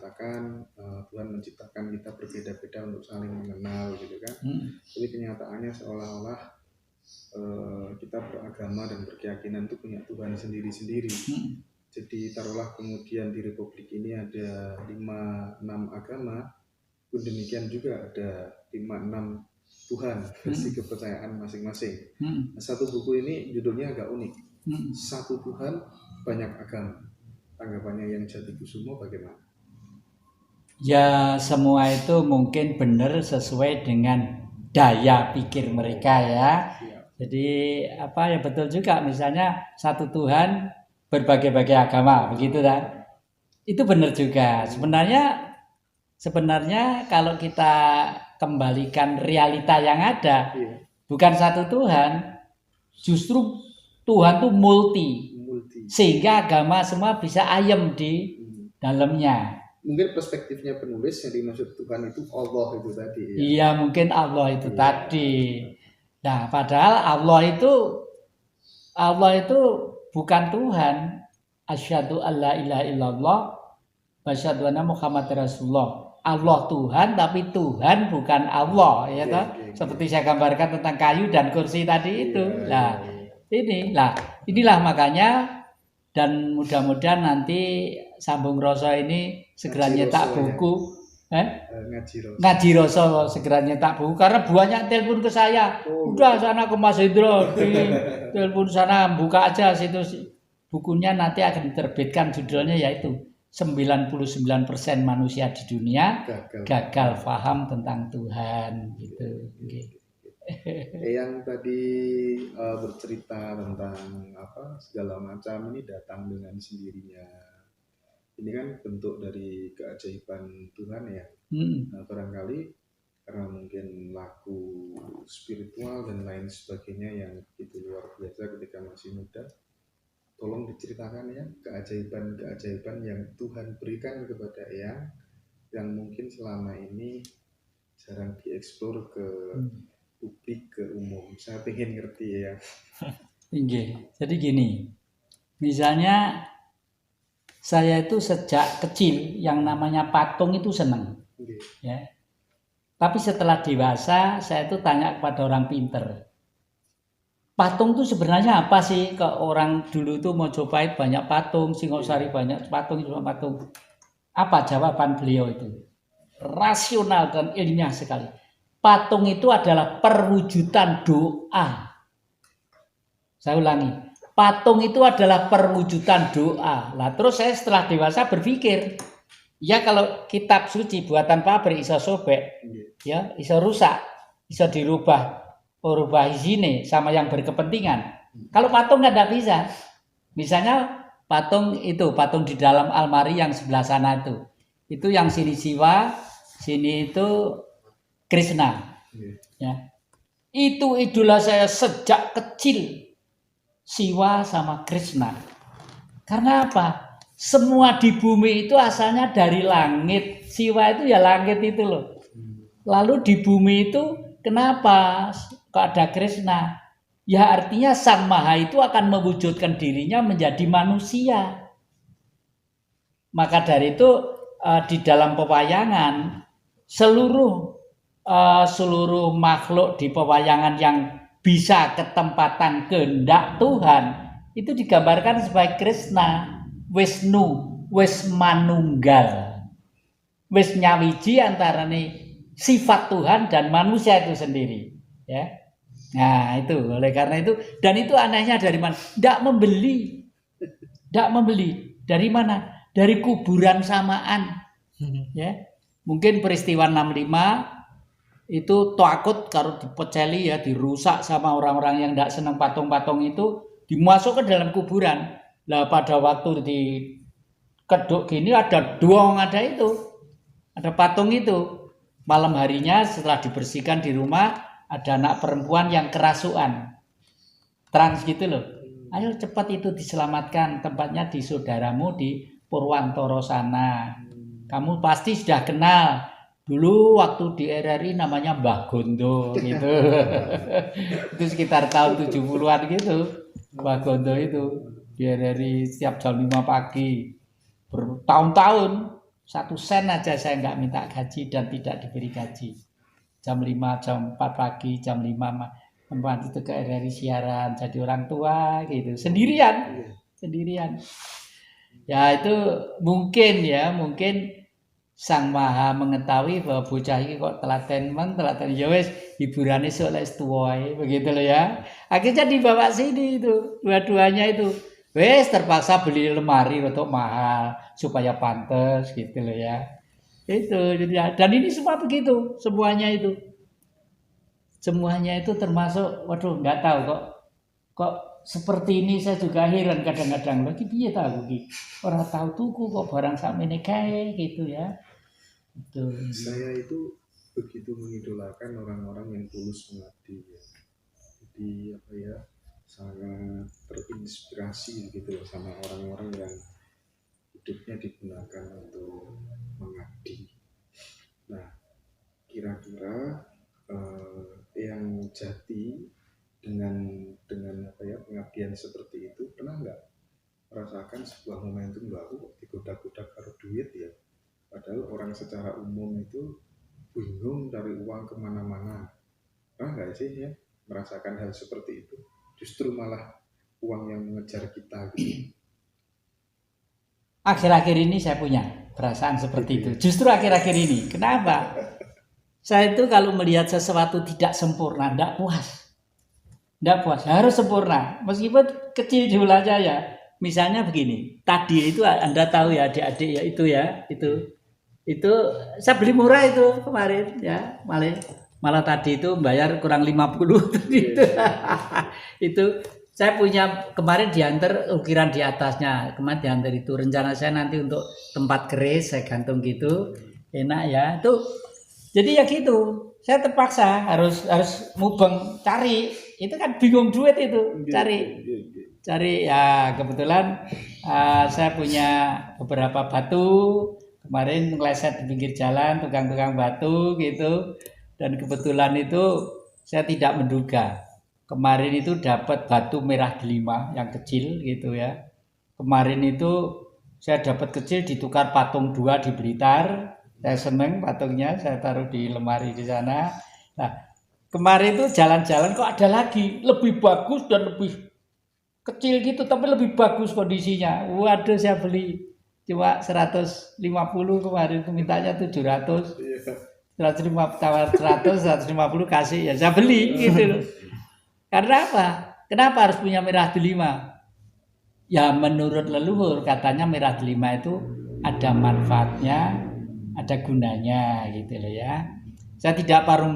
mengatakan Tuhan menciptakan kita berbeda-beda untuk saling mengenal gitu kan. Tapi kenyataannya seolah-olah kita beragama dan berkeyakinan itu punya Tuhan sendiri-sendiri. Jadi taruhlah kemudian di Republik ini ada 5-6 agama, pun demikian juga ada 5-6 Tuhan versi kepercayaan masing-masing. Nah, satu buku ini judulnya agak unik. Satu Tuhan, banyak agama. Tanggapannya yang Jatikusumo bagaimana? Ya, semua itu mungkin benar sesuai dengan daya pikir mereka ya. Jadi apa ya, betul juga, misalnya satu Tuhan berbagai-bagai agama, begitu kan? Itu benar juga. Sebenarnya kalau kita kembalikan realita yang ada, bukan satu Tuhan, justru Tuhan itu multi. Sehingga agama semua bisa ayem di dalamnya. Mungkin perspektifnya penulis yang dimaksud Tuhan itu Allah itu tadi ya? Iya, mungkin Allah itu tadi. Nah, padahal Allah itu bukan Tuhan. Asyhadu alla ilaha illallah wa asyhadu anna Muhammadar Rasulullah. Allah Tuhan, tapi Tuhan bukan Allah, ya toh? Seperti saya gambarkan tentang kayu dan kursi tadi itu. Inilah makanya, dan mudah-mudahan nanti Sambung Rasa ini segera nyetak buku. Ngaji Rasa segera nyetak buku, karena banyak telepon ke saya. Udah sana ke Mas Hendro, telepon sana, buka aja situ bukunya, nanti akan diterbitkan, judulnya yaitu 99% manusia di dunia gagal paham tentang Tuhan gitu. Yang tadi bercerita tentang segala macam ini datang dengan sendirinya. Ini kan bentuk dari keajaiban Tuhan ya. Nah, barangkali karena mungkin laku spiritual dan lain sebagainya yang begitu luar biasa ketika masih muda, tolong diceritakan ya keajaiban-keajaiban yang Tuhan berikan kepada yang mungkin selama ini jarang dieksplor ke publik, ke umum. Saya pengen ngerti ya. Jadi gini, misalnya saya itu sejak kecil yang namanya patung itu seneng, ya. Tapi setelah dewasa saya itu tanya kepada orang pinter, patung itu sebenarnya apa sih? Ke orang dulu itu Mojopahit banyak patung, Singosari banyak patung, cuma patung. Apa jawaban beliau itu? Rasional dan ilmiah sekali. Patung itu adalah perwujudan doa. Saya ulangi, patung itu adalah perwujudan doa. Lah terus saya setelah dewasa berpikir, ya kalau kitab suci buatan pabrik iso sobek, ya iso rusak, iso dirubah izine sama yang berkepentingan. Kalau patung nggak bisa. Misalnya patung di dalam almari yang sebelah sana itu yang sini Siwa, sini itu Krishna. Ya. Itu idola saya sejak kecil, Siwa sama Krishna. Karena apa? Semua di bumi itu asalnya dari langit. Siwa itu ya langit itu loh. Lalu di bumi itu kenapa kok ada Krishna? Ya artinya Sang Maha itu akan mewujudkan dirinya menjadi manusia. Maka dari itu di dalam pewayangan seluruh makhluk di pewayangan yang bisa ketempatan kehendak Tuhan itu digambarkan sebagai Krishna, Wisnu, wis manunggal, wis nyawiji antarane sifat Tuhan dan manusia itu sendiri, ya. Nah itu, oleh karena itu, dan itu anehnya dari mana? Tidak membeli. Dari mana? Dari kuburan samaan, ya. Mungkin peristiwa 65 itu takut kalau dipeceli ya, dirusak sama orang-orang yang tidak senang patung-patung itu, dimasuk ke dalam kuburan. Lah pada waktu di keduk gini ada patung itu. Malam harinya setelah dibersihkan di rumah, ada anak perempuan yang kerasukan, trans gitu loh. Ayo cepat itu diselamatkan, tempatnya di saudaramu di Purwantoro sana. Kamu pasti sudah kenal. Dulu waktu di RRI namanya Mbah Gondo gitu. Itu sekitar tahun 70-an gitu. Mbah Gondo itu di RRI setiap jam 5 pagi. Bertahun-tahun 1 sen aja saya nggak minta gaji dan tidak diberi gaji. Jam 5, jam 4 pagi, jam 5 tempat itu ke RRI siaran, jadi orang tua gitu, sendirian. Ya itu mungkin Sang Maha mengetahui bahwa bocah ini kok telaten ya wis hiburane sok lek tuwae begitu loh ya. Akhirnya dibawa sini itu, dua-duanya itu. Wes terpaksa beli lemari untuk mahal supaya pantas gitu loh ya. Itu jadi, dan ini semua begitu, semuanya itu termasuk, waduh nggak tahu kok seperti ini. Saya juga heran kadang-kadang lagi piye tahu iki. Orang tahu tuku kok barang sakmene kae gitu ya. Itu. Saya itu begitu mengidolakan orang-orang yang tulus mengabdi ya. Jadi apa ya, sangat terinspirasi gitu sama orang-orang yang hidupnya digunakan untuk mengabdi. Nah, kira-kira yang jati dengan apa ya, pengabdian seperti itu, pernah nggak merasakan sebuah momentum baru digoda-goda karo duit ya? Padahal orang secara umum itu bingung cari uang kemana-mana. Pernah nggak sih ya merasakan hal seperti itu? Justru malah uang yang mengejar kita gitu. Akhir-akhir ini saya punya perasaan seperti itu. Justru akhir-akhir ini. Kenapa? Saya itu kalau melihat sesuatu tidak sempurna, tidak puas. Harus sempurna. Meskipun kecil jumlah saya. Misalnya begini. Tadi itu Anda tahu ya, adik-adik ya, itu saya beli murah itu kemarin ya, malah tadi itu bayar kurang 50 gitu. Itu saya punya kemarin diantar ukiran di atasnya, kemarin diantar itu. Rencana saya nanti untuk tempat keris saya gantung gitu, enak ya. Itu jadi ya gitu. Saya terpaksa harus mubeng cari. Itu kan bingung duit itu, cari ya. Kebetulan saya punya beberapa batu. Kemarin ngeleset di pinggir jalan, tukang-tukang batu gitu. Dan kebetulan itu saya tidak menduga. Kemarin itu dapat batu merah delima yang kecil gitu ya. Kemarin itu saya dapat kecil ditukar patung 2 di Blitar. Saya seneng patungnya, saya taruh di lemari di sana. Nah, kemarin itu jalan-jalan kok ada lagi lebih bagus dan lebih kecil gitu, tapi lebih bagus kondisinya. Waduh, saya beli cuma 150 kemarin, itu mintanya 700. 150 kasih ya, saya beli gitu. Karena apa? Kenapa harus punya merah delima? Ya menurut leluhur katanya merah delima itu ada manfaatnya, ada gunanya gitu loh ya. Saya tidak tahu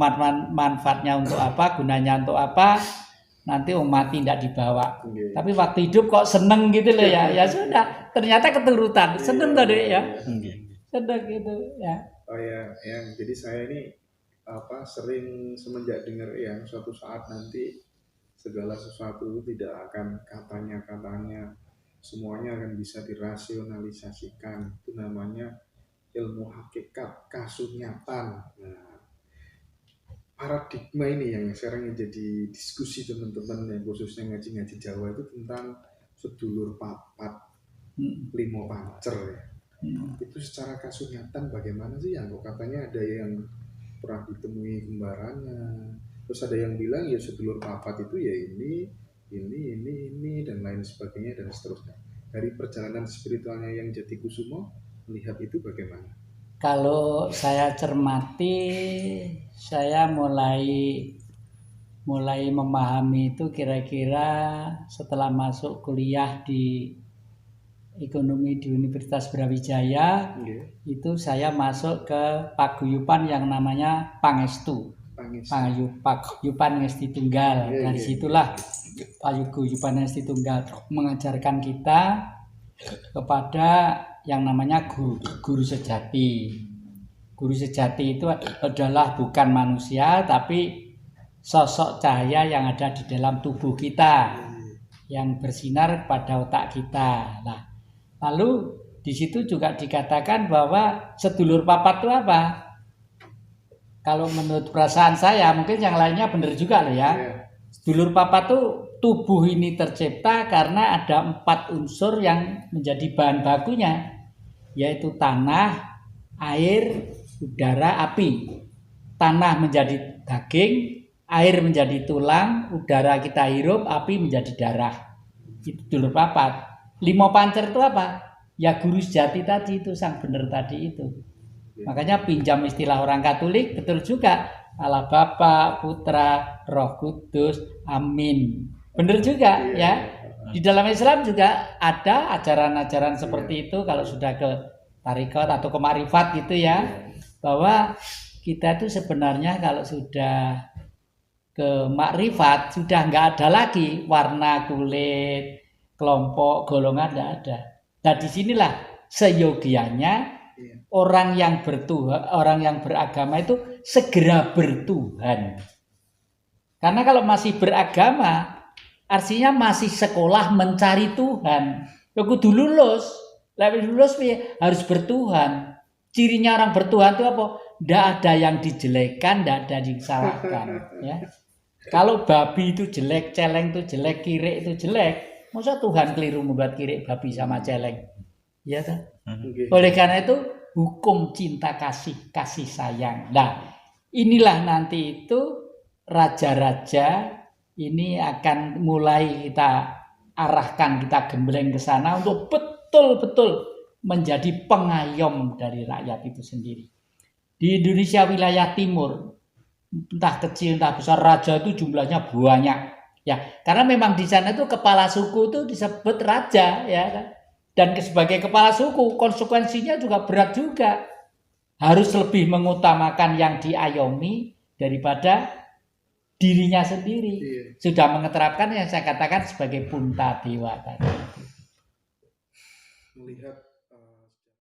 manfaatnya untuk apa, gunanya untuk apa. Nanti mati tidak dibawa. Tapi waktu hidup kok seneng gitu loh ya. Ya sudah, ternyata keturutan. Seneng tadi ya. Seneng gitu ya. Oh ya, yang jadi saya ini sering semenjak dengar yang suatu saat nanti segala sesuatu itu tidak akan katanya, semuanya akan bisa dirasionalisasikan. Itu namanya ilmu hakikat, kasunyatan. Nah, paradigma ini yang sekarang jadi diskusi teman-teman yang khususnya ngaji-ngaji Jawa itu tentang sedulur papat, limo pancer ya. Itu secara kasunyatan bagaimana sih? Yang katanya ada yang pernah ditemui kembarannya, terus ada yang bilang ya sedulur papat itu ya ini dan lain sebagainya dan seterusnya. Dari perjalanan spiritualnya yang Jatikusumo melihat itu bagaimana? Kalau saya cermati, saya mulai memahami itu kira-kira setelah masuk kuliah di ekonomi di Universitas Brawijaya. Itu saya masuk ke paguyuban yang namanya Pangestu. Paguyuban Ngesti Tunggal. Dari situlah paguyuban Ngesti Tunggal mengajarkan kita kepada yang namanya guru sejati. Guru sejati itu adalah bukan manusia tapi sosok cahaya yang ada di dalam tubuh kita yang bersinar pada otak kita. Nah, lalu di situ juga dikatakan bahwa sedulur papat itu apa? Kalau menurut perasaan saya, mungkin yang lainnya benar juga loh ya. Sedulur papat itu tubuh ini tercipta karena ada 4 unsur yang menjadi bahan bakunya, yaitu tanah, air, udara, api. Tanah menjadi daging, air menjadi tulang, udara kita hirup, api menjadi darah. Itu dulur papat. 5 pancer itu apa? Ya guru sejati tadi itu, sang bener tadi itu. Makanya pinjam istilah orang Katolik, betul juga. Allah Bapa, Putra, Roh Kudus, Amin. Bener juga ya. Di dalam Islam juga ada ajaran-ajaran seperti itu kalau sudah ke tarekat atau ke marifat gitu ya. Bahwa kita itu sebenarnya kalau sudah ke makrifat sudah nggak ada lagi warna kulit, kelompok, golongan, nggak ada. Nah disinilah seyogianya orang yang bertuhan, orang yang beragama itu segera bertuhan. Karena kalau masih beragama, artinya masih sekolah mencari Tuhan. Ya kudu lulus, lebih lulus harus bertuhan. Cirinya orang bertuhan itu apa? Tidak ada yang dijelekan, tidak ada yang disalahkan. Ya. Kalau babi itu jelek, celeng itu jelek, kirik itu jelek, masa Tuhan keliru membuat kirik, babi sama celeng? Ya kan? Oleh karena itu hukum cinta kasih sayang. Nah, inilah nanti itu raja-raja ini akan mulai kita arahkan, kita gembleng ke sana untuk betul-betul menjadi pengayom dari rakyat itu sendiri. Di Indonesia wilayah timur, entah kecil entah besar, raja itu jumlahnya banyak. Ya, karena memang di sana itu kepala suku itu disebut raja, ya kan? Dan sebagai kepala suku konsekuensinya juga berat juga. Harus lebih mengutamakan yang diayomi daripada dirinya sendiri. Sudah mengeterapkan yang saya katakan sebagai punta dewa tadi. Melihat